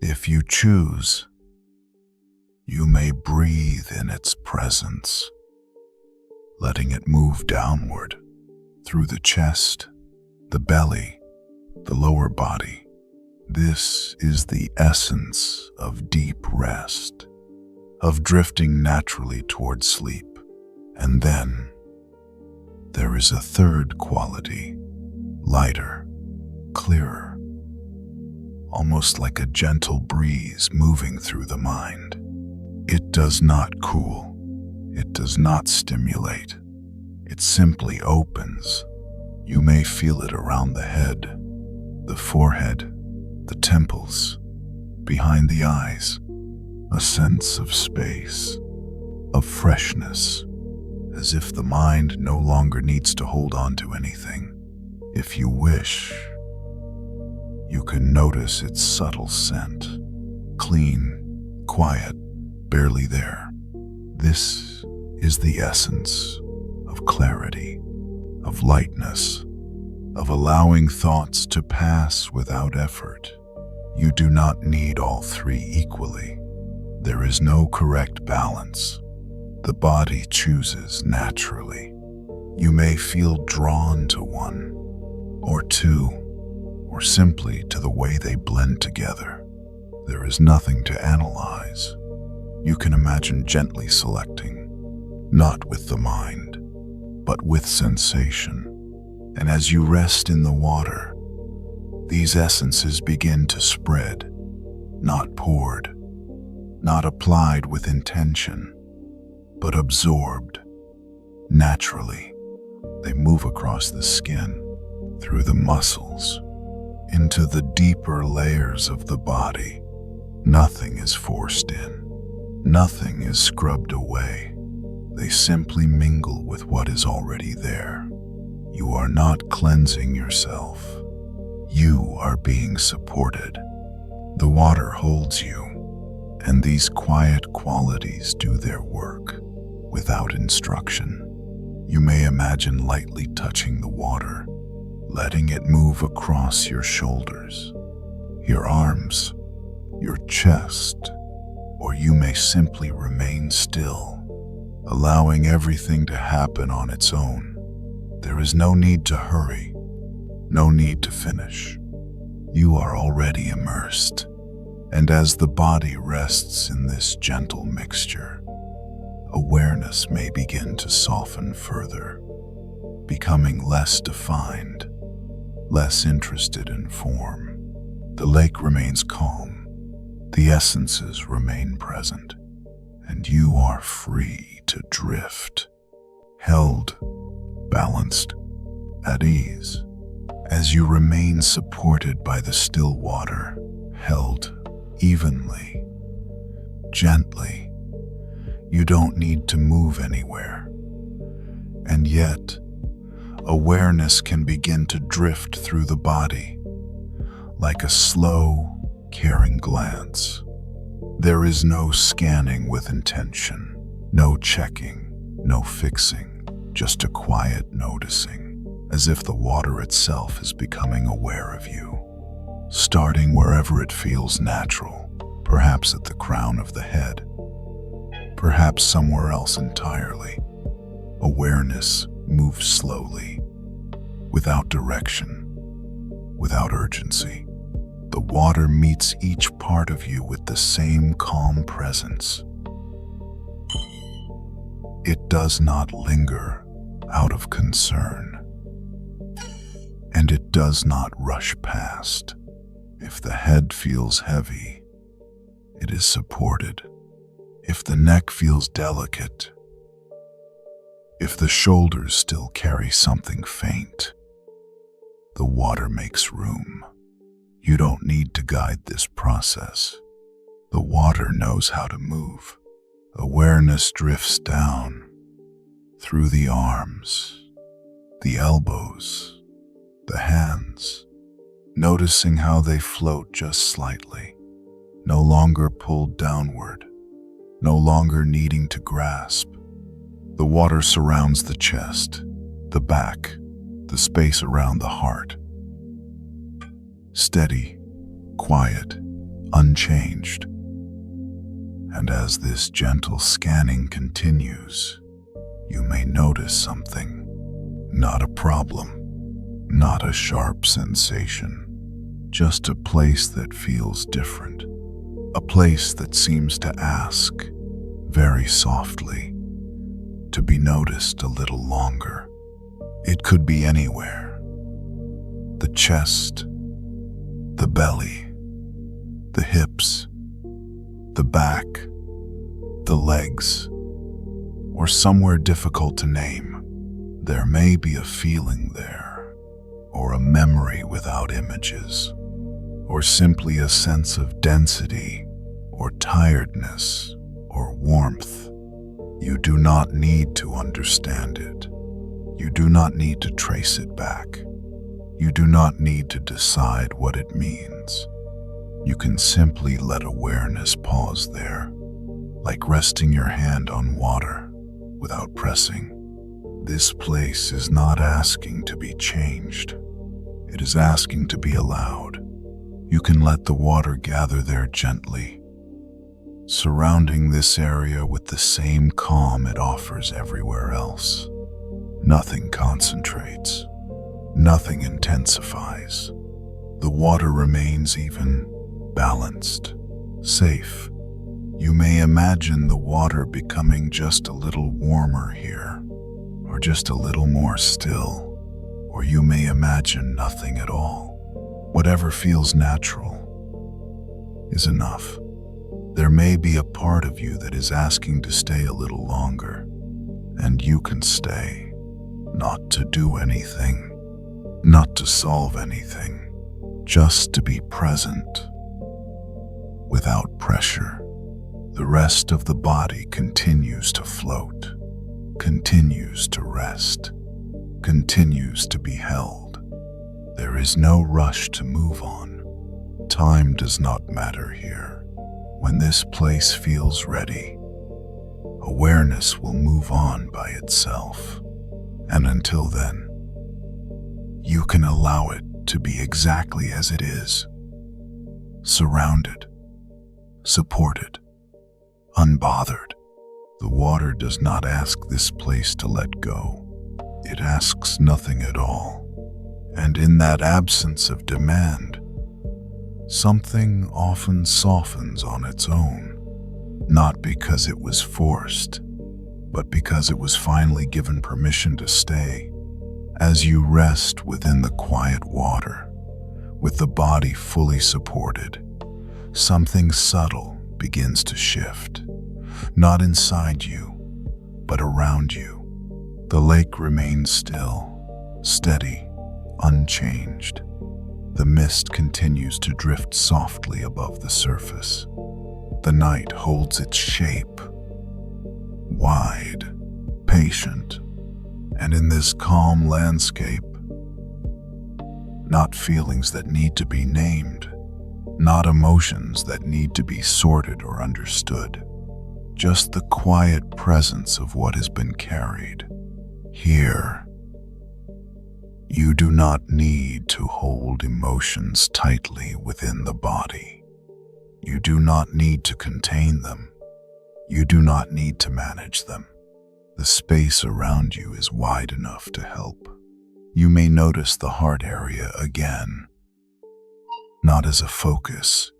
If you choose, you may breathe in its presence, letting it move downward, through the chest, the belly, the lower body. This is the essence of deep rest, of drifting naturally toward sleep. And then there is a third quality, lighter, clearer, almost like a gentle breeze moving through the mind. It does not cool, it does not stimulate, it simply opens. You may feel it around the head, the forehead, the temples, behind the eyes, a sense of space, of freshness, as if the mind no longer needs to hold on to anything. If you wish, you can notice its subtle scent, clean, quiet, barely there. This is the essence of clarity, of lightness, of allowing thoughts to pass without effort. You do not need all three equally. There is no correct balance. The body chooses naturally. You may feel drawn to one, or two, or simply to the way they blend together. There is nothing to analyze. You can imagine gently selecting, not with the mind, but with sensation. And as you rest in the water, these essences begin to spread, not poured, not applied with intention, but absorbed naturally. They move across the skin, through the muscles, into the deeper layers of the body. Nothing is forced in. Nothing is scrubbed away. They simply mingle with what is already there. You are not cleansing yourself. You are being supported. The water holds you, and these quiet qualities do their work without instruction. You may imagine lightly touching the water, letting it move across your shoulders, your arms, your chest, or you may simply remain still, allowing everything to happen on its own. There is no need to hurry, no need to finish. You are already immersed, and as the body rests in this gentle mixture, awareness may begin to soften further, becoming less defined, less interested in form. The lake remains calm, the essences remain present, and you are free to drift, held, balanced, at ease. As you remain supported by the still water, held evenly, gently, you don't need to move anywhere. And yet, awareness can begin to drift through the body, like a slow, caring glance. There is no scanning with intention, no checking, no fixing, just a quiet noticing, as if the water itself is becoming aware of you, starting wherever it feels natural, perhaps at the crown of the head, perhaps somewhere else entirely. Awareness moves slowly, without direction, without urgency. The water meets each part of you with the same calm presence. It does not linger out of concern, and it does not rush past. If the head feels heavy, it is supported. If the neck feels delicate, if the shoulders still carry something faint, the water makes room. You don't need to guide this process. The water knows how to move. Awareness drifts down through the arms, the elbows, the hands, noticing how they float just slightly, no longer pulled downward, no longer needing to grasp. The water surrounds the chest, the back, the space around the heart. Steady, quiet, unchanged. And as this gentle scanning continues, you may notice something. Not a problem, not a sharp sensation, just a place that feels different. A place that seems to ask, very softly, to be noticed a little longer. It could be anywhere. The chest, the belly, the hips, the back, the legs, or somewhere difficult to name. There may be a feeling there, or a memory without images, or simply a sense of density, or tiredness, or warmth. You do not need to understand it. You do not need to trace it back. You do not need to decide what it means. You can simply let awareness pause there, like resting your hand on water without pressing. This place is not asking to be changed. It is asking to be allowed. You can let the water gather there gently, surrounding this area with the same calm it offers everywhere else. Nothing concentrates. Nothing intensifies. The water remains even, balanced, safe. You may imagine the water becoming just a little warmer here, or just a little more still, or you may imagine nothing at all. Whatever feels natural is enough. There may be a part of you that is asking to stay a little longer, and you can stay, not to do anything, not to solve anything, just to be present. Without pressure, the rest of the body continues to float, continues to rest, continues to be held. There is no rush to move on. Time does not matter here. When this place feels ready, awareness will move on by itself. And until then, you can allow it to be exactly as it is. Surrounded, supported, unbothered. The water does not ask this place to let go. It asks nothing at all. And in that absence of demand, something often softens on its own, not because it was forced, but because it was finally given permission to stay. As you rest within the quiet water, with the body fully supported, something subtle begins to shift, not inside you, but around you. The lake remains still, steady, unchanged. The mist continues to drift softly above the surface. The night holds its shape, wide, patient, and in this calm landscape, not feelings that need to be named, not emotions that need to be sorted or understood, just the quiet presence of what has been carried. Here, you do not need to hold emotions tightly within the body. You do not need to contain them. You do not need to manage them. The space around you is wide enough to help. You may notice the heart area again, not as a focus,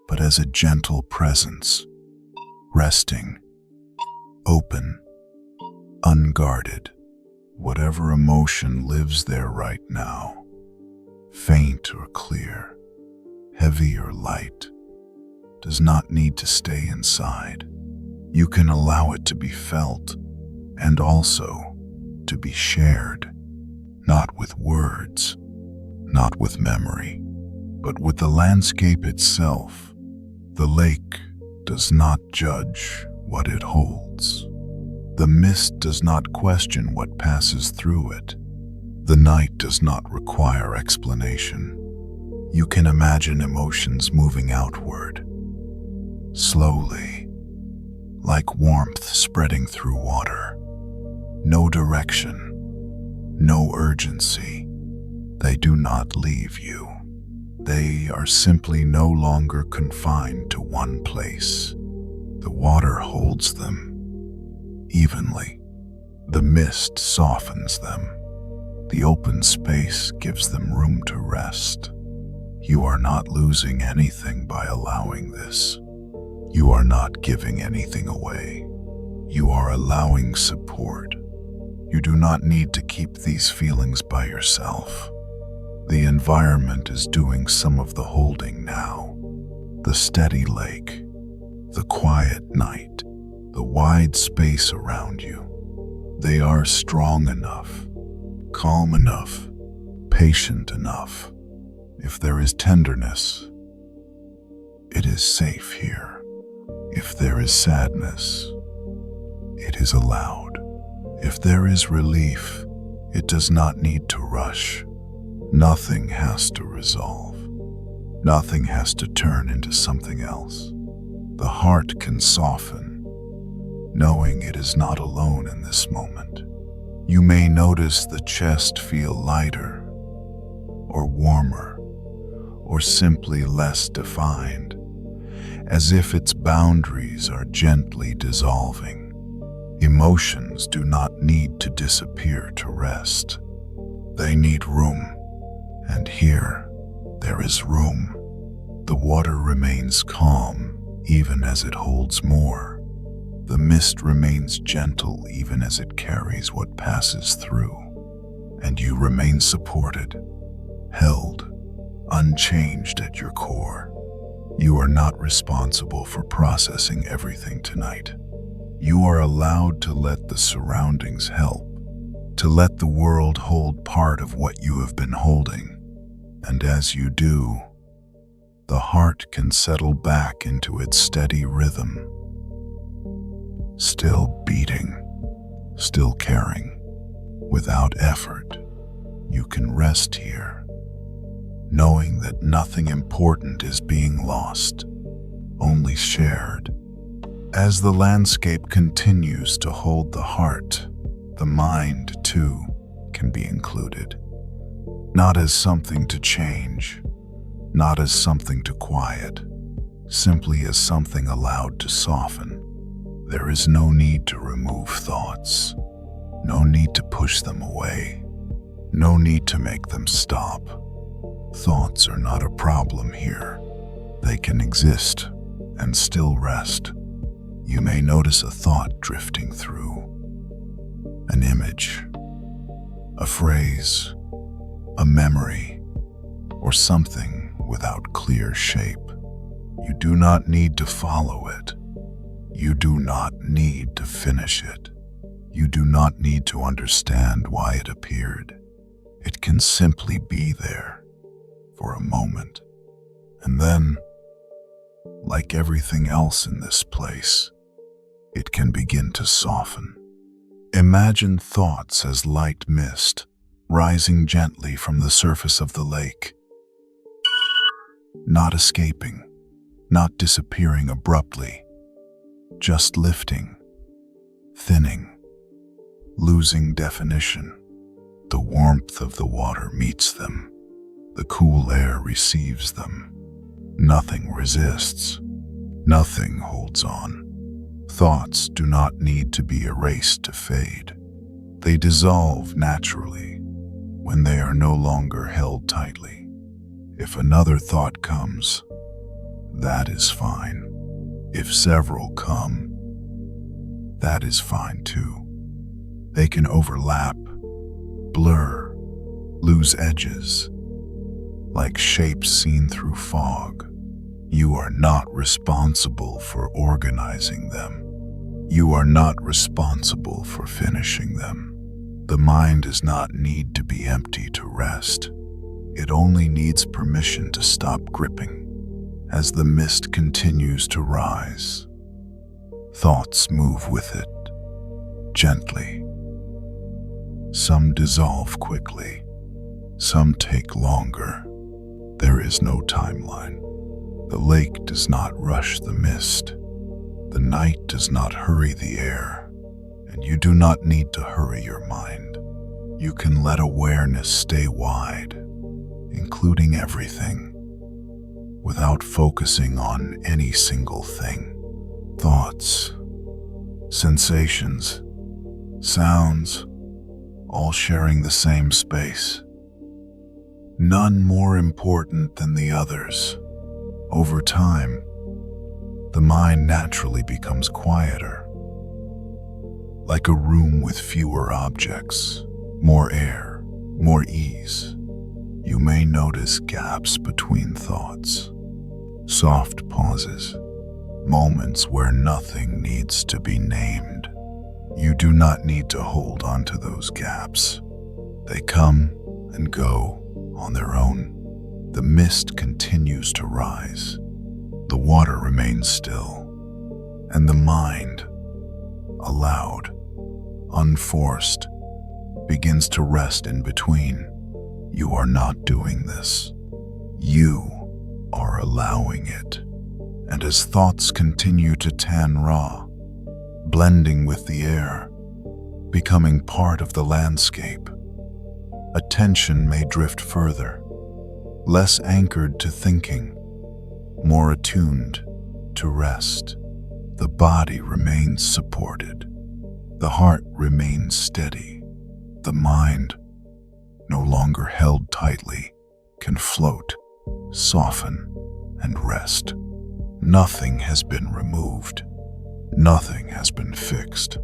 but as a gentle presence, resting, open, unguarded. Whatever emotion lives there right now, faint or clear, heavy or light, does not need to stay inside. You can allow it to be felt and also to be shared, not with words, not with memory, but with the landscape itself. The lake does not judge what it holds. The mist does not question what passes through it. The night does not require explanation. You can imagine emotions moving outward, slowly, like warmth spreading through water. No direction, no urgency. They do not leave you. They are simply no longer confined to one place. The water holds them evenly. The mist softens them. The open space gives them room to rest. You are not losing anything by allowing this. You are not giving anything away. You are allowing support. You do not need to keep these feelings by yourself. The environment is doing some of the holding now. The steady lake, the quiet night, the wide space around you. They are strong enough, calm enough, patient enough. If there is tenderness, it is safe here. If there is sadness, it is allowed. If there is relief, it does not need to rush. Nothing has to resolve. Nothing has to turn into something else. The heart can soften, knowing it is not alone in this moment. You may notice the chest feel lighter, or warmer, or simply less defined, as if its boundaries are gently dissolving. Emotions do not need to disappear to rest. They need room, and here there is room. The water remains calm even as it holds more. The mist remains gentle even as it carries what passes through, and you remain supported, held, unchanged at your core. You are not responsible for processing everything tonight. You are allowed to let the surroundings help, to let the world hold part of what you have been holding. And as you do, the heart can settle back into its steady rhythm, still beating, still caring. Without effort, you can rest here, knowing that nothing important is being lost, only shared. As the landscape continues to hold the heart, the mind, too, can be included. Not as something to change, not as something to quiet, simply as something allowed to soften. There is no need to remove thoughts, no need to push them away, no need to make them stop. Thoughts are not a problem here. They can exist and still rest. You may notice a thought drifting through, an image, a phrase, a memory, or something without clear shape. You do not need to follow it. You do not need to finish it. You do not need to understand why it appeared. It can simply be there for a moment. And then, like everything else in this place, it can begin to soften. Imagine thoughts as light mist rising gently from the surface of the lake, not escaping, not disappearing abruptly, just lifting, thinning, losing definition. The warmth of the water meets them. The cool air receives them. Nothing resists. Nothing holds on. Thoughts do not need to be erased to fade. They dissolve naturally when they are no longer held tightly. If another thought comes, that is fine. If several come, that is fine too. They can overlap, blur, lose edges, like shapes seen through fog. You are not responsible for organizing them. You are not responsible for finishing them. The mind does not need to be empty to rest. It only needs permission to stop gripping. As the mist continues to rise, thoughts move with it, gently. Some dissolve quickly, some take longer. There is no timeline. The lake does not rush the mist. The night does not hurry the air, and you do not need to hurry your mind. You can let awareness stay wide, including everything, without focusing on any single thing. Thoughts, sensations, sounds, all sharing the same space. None more important than the others. Over time, the mind naturally becomes quieter, like a room with fewer objects, more air, more ease. You may notice gaps between thoughts, soft pauses, moments where nothing needs to be named. You do not need to hold on to those gaps. They come and go on their own. The mist continues to rise. The water remains still. And the mind, allowed, unforced, begins to rest in between. You are not doing this. You are allowing it. And as thoughts continue to tan raw, blending with the air, becoming part of the landscape, attention may drift further, less anchored to thinking, more attuned to rest. The body remains supported. The heart remains steady. The mind, no longer held tightly, can float, soften, and rest. Nothing has been removed. Nothing has been fixed.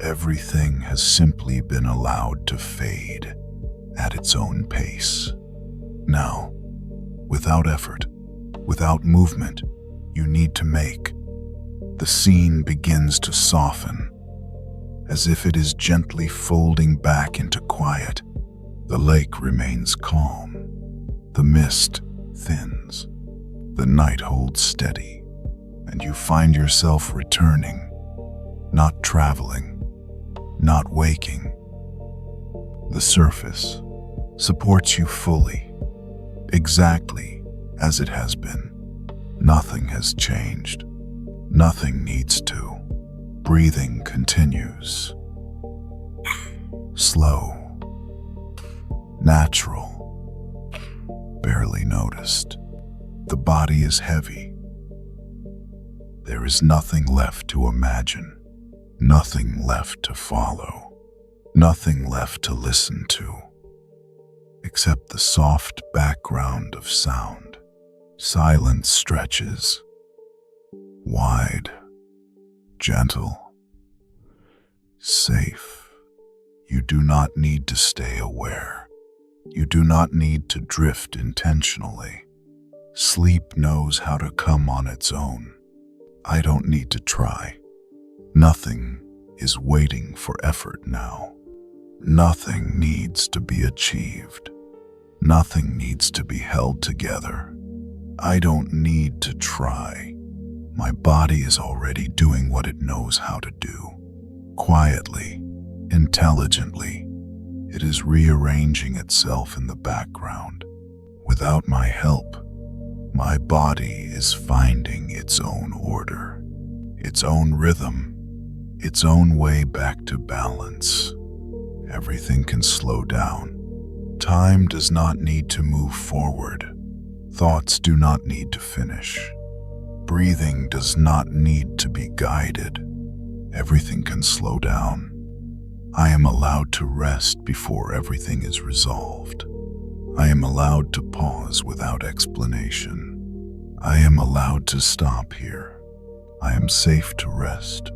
Everything has simply been allowed to fade at its own pace. Now, without effort, without movement you need to make, the scene begins to soften, as if it is gently folding back into quiet. The lake remains calm. The mist thins. The night holds steady, and you find yourself returning, not traveling, not waking. The surface supports you fully, exactly as it has been. Nothing has changed. Nothing needs to. Breathing continues. Slow, natural, barely noticed. The body is heavy. There is nothing left to imagine, nothing left to follow, nothing left to listen to, except the soft background of sound. Silence stretches, wide, gentle, safe. You do not need to stay aware. You do not need to drift intentionally. Sleep knows how to come on its own. I don't need to try. Nothing is waiting for effort now. Nothing needs to be achieved. Nothing needs to be held together. I don't need to try. My body is already doing what it knows how to do. Quietly, intelligently, it is rearranging itself in the background. Without my help, my body is finding its own order, its own rhythm, its own way back to balance. Everything can slow down. Time does not need to move forward. Thoughts do not need to finish. Breathing does not need to be guided. Everything can slow down. I am allowed to rest before everything is resolved. I am allowed to pause without explanation. I am allowed to stop here. I am safe to rest.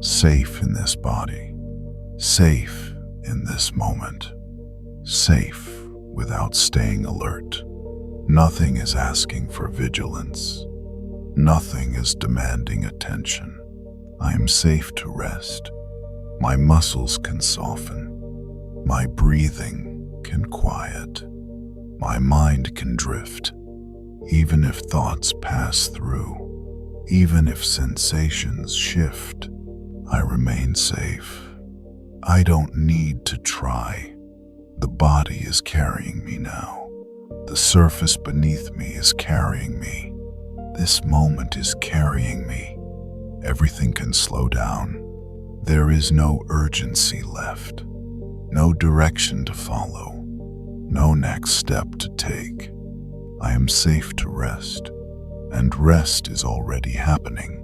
Safe in this body. Safe in this moment. Safe without staying alert. Nothing is asking for vigilance. Nothing is demanding attention. I am safe to rest. My muscles can soften. My breathing can quiet. My mind can drift. Even if thoughts pass through, even if sensations shift, I remain safe. I don't need to try. The body is carrying me now. The surface beneath me is carrying me. This moment is carrying me. Everything can slow down. There is no urgency left, no direction to follow, no next step to take. I am safe to rest, and rest is already happening.